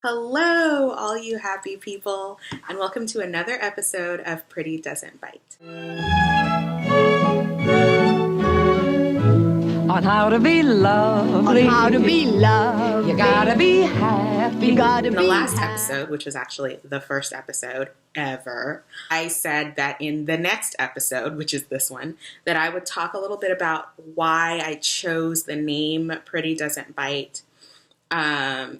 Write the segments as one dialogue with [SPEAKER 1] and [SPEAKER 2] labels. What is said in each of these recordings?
[SPEAKER 1] Hello, all you happy people, and welcome to another episode of Pretty Doesn't Bite.
[SPEAKER 2] On how to be lovely.
[SPEAKER 3] On how to be lovely.
[SPEAKER 2] You gotta be happy.
[SPEAKER 3] You gotta
[SPEAKER 1] In the
[SPEAKER 3] be
[SPEAKER 1] last
[SPEAKER 3] happy.
[SPEAKER 1] episode, which was actually the first episode ever, I said that in the next episode, which is this one, that I would talk a little bit about why I chose the name Pretty Doesn't Bite. And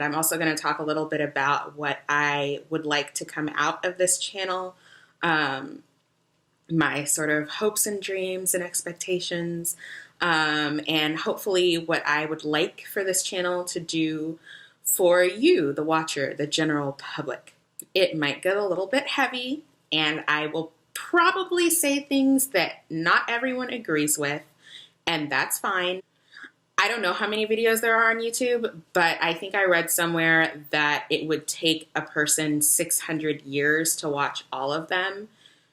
[SPEAKER 1] I'm also going to talk a little bit about what I would like to come out of this channel, my sort of hopes and dreams and expectations, and hopefully what I would like for this channel to do for you, the watcher, the general public. It might get a little bit heavy, and I will probably say things that not everyone agrees with, and that's fine. I don't know how many videos there are on YouTube, but I think I read somewhere that it would take a person 600 years to watch all of them.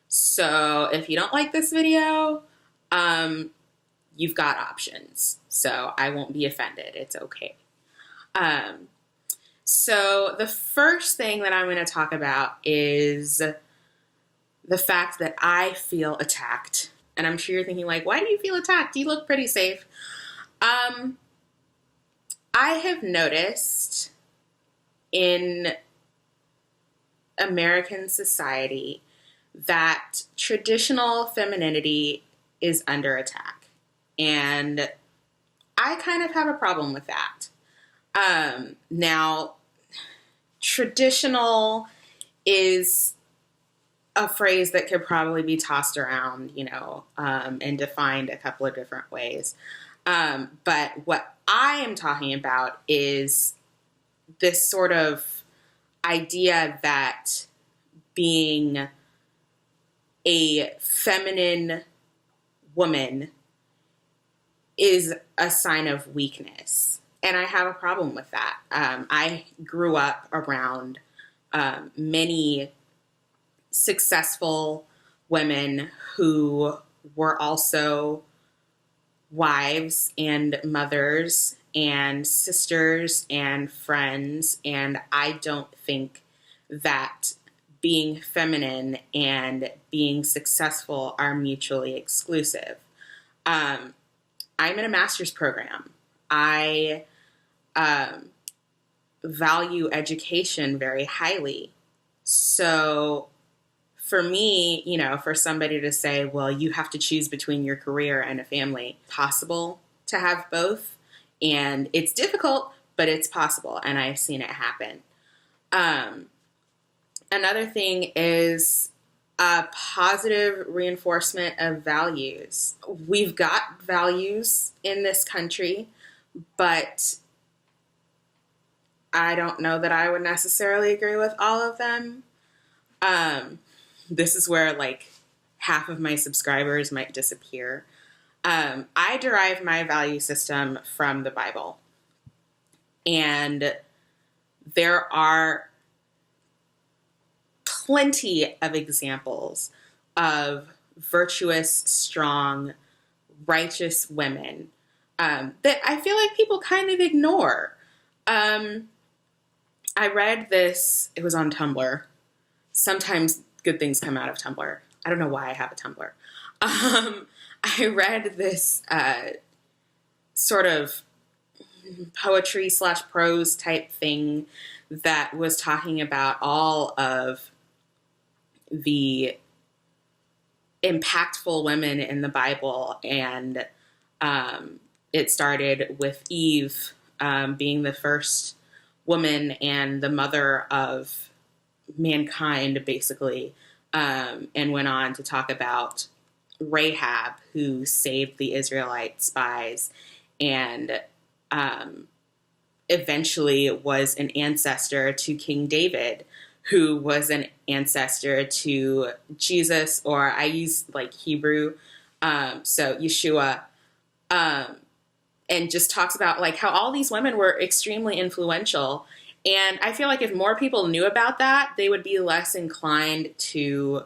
[SPEAKER 1] So if you don't like this video, you've got options. So I won't be offended. It's okay. So the first thing that I'm going to talk about is the fact that I feel attacked. And I'm sure you're thinking, like, why do you feel attacked? You look pretty safe. I have noticed in American society that traditional femininity is under attack. And I kind of have a problem with that. Now, traditional is a phrase that could probably be tossed around, and defined a couple of different ways. But what I am talking about is this sort of idea that being a feminine woman is a sign of weakness. And I have a problem with that. I grew up around many successful women who were also wives and mothers and sisters and friends, and I don't think that being feminine and being successful are mutually exclusive. I'm in a master's program. I value education very highly. So for me, for somebody to say, well, you have to choose between your career and a family, possible to have both. And it's difficult, but it's possible. And I've seen it happen. Another thing is a positive reinforcement of values. We've got values in this country, but I don't know that I would necessarily agree with all of them. This is where like half of my subscribers might disappear. I derive my value system from the Bible. And there are plenty of examples of virtuous, strong, righteous women that I feel like people kind of ignore. I read this, it was on Tumblr. Sometimes good things come out of Tumblr. I don't know why I have a Tumblr. I read this sort of poetry / prose type thing that was talking about all of the impactful women in the Bible. And it started with Eve being the first woman and the mother of mankind, basically, and went on to talk about Rahab, who saved the Israelite spies and eventually was an ancestor to King David, who was an ancestor to Jesus, or I use like Hebrew, so Yeshua, and just talks about like how all these women were extremely influential. And I feel like if more people knew about that, they would be less inclined to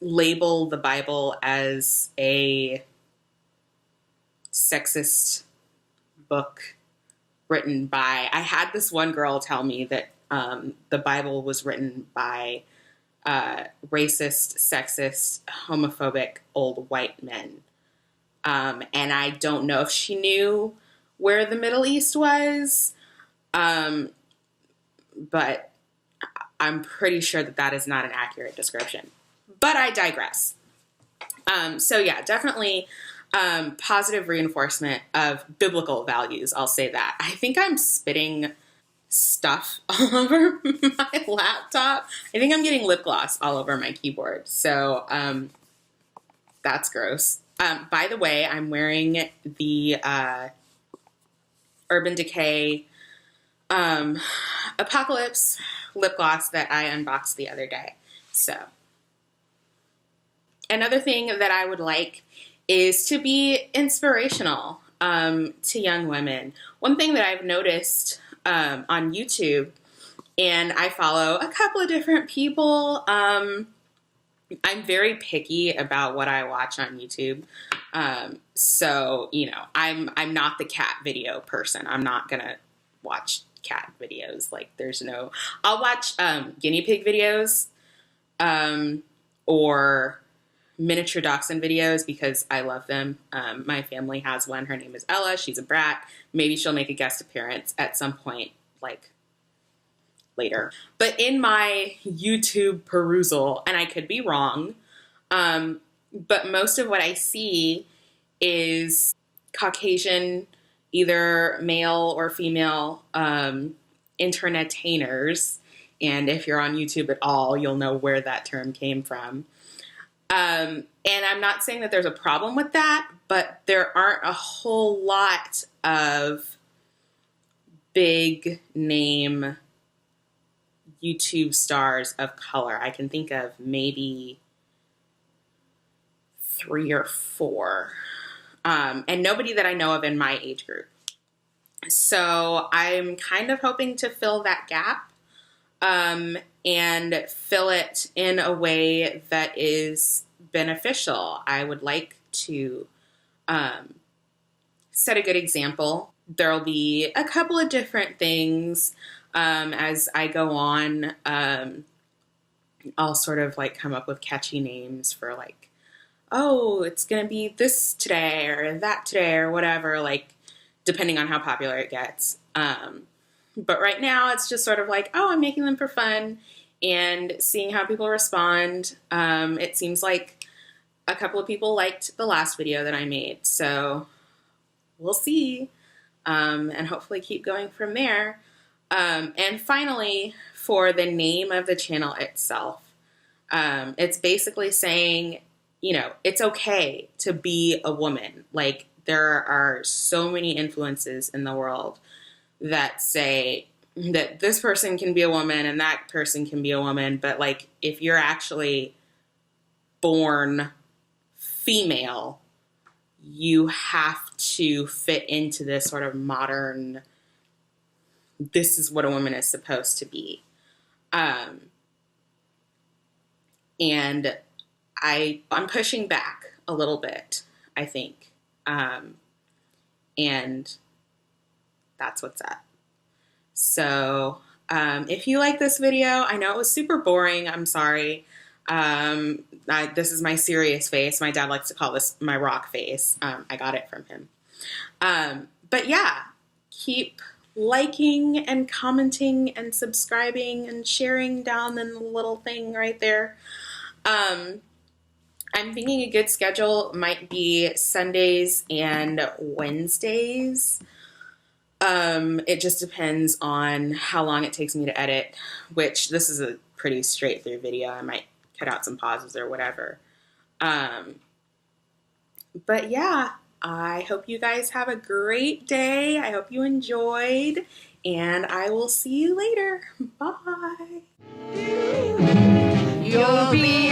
[SPEAKER 1] label the Bible as a sexist book written by, I had this one girl tell me that the Bible was written by racist, sexist, homophobic old white men. And I don't know if she knew where the Middle East was, but I'm pretty sure that that is not an accurate description. But I digress. So yeah, definitely positive reinforcement of biblical values. I'll say that. I think I'm spitting stuff all over my laptop. I think I'm getting lip gloss all over my keyboard. So that's gross. By the way, I'm wearing the Urban Decay Apocalypse lip gloss that I unboxed the other day. So another thing that I would like is to be inspirational to young women. One thing that I've noticed on YouTube, and I follow a couple of different people. I'm very picky about what I watch on YouTube. So, you know, I'm not the cat video person. I'm not going to watch cat videos. Like, there's no, I'll watch guinea pig videos or miniature dachshund videos because I love them. My family has one. Her name is Ella. She's a brat. Maybe she'll make a guest appearance at some point, like later. But in my YouTube perusal, and I could be wrong, but most of what I see is Caucasian, either male or female, internetainers. And if you're on YouTube at all, you'll know where that term came from. And I'm not saying that there's a problem with that, but there aren't a whole lot of big name YouTube stars of color. I can think of maybe 3 or 4, and nobody that I know of in my age group. So I'm kind of hoping to fill that gap, and fill it in a way that is beneficial. I would like to set a good example. There'll be a couple of different things as I go on. I'll sort of like come up with catchy names for like, oh, it's going to be this today or that today or whatever, like depending on how popular it gets. But right now it's just sort of like, oh, I'm making them for fun and seeing how people respond. It seems like a couple of people liked the last video that I made, so we'll see, and hopefully keep going from there. And finally, for the name of the channel itself, it's basically saying, you know, it's okay to be a woman. Like, there are so many influences in the world that say that this person can be a woman and that person can be a woman, but like, if you're actually born female, you have to fit into this sort of modern, this is what a woman is supposed to be. And I'm pushing back a little bit, I think. And that's what's up. So, if you like this video, I know it was super boring. I'm sorry. This is my serious face. My dad likes to call this my rock face. I got it from him. But yeah, keep liking and commenting and subscribing and sharing down in the little thing right there. I'm thinking a good schedule might be Sundays and Wednesdays. It just depends on how long it takes me to edit, which this is a pretty straight through video. I might cut out some pauses or whatever. But yeah, I hope you guys have a great day. I hope you enjoyed, and I will see you later. Bye.
[SPEAKER 2] You'll be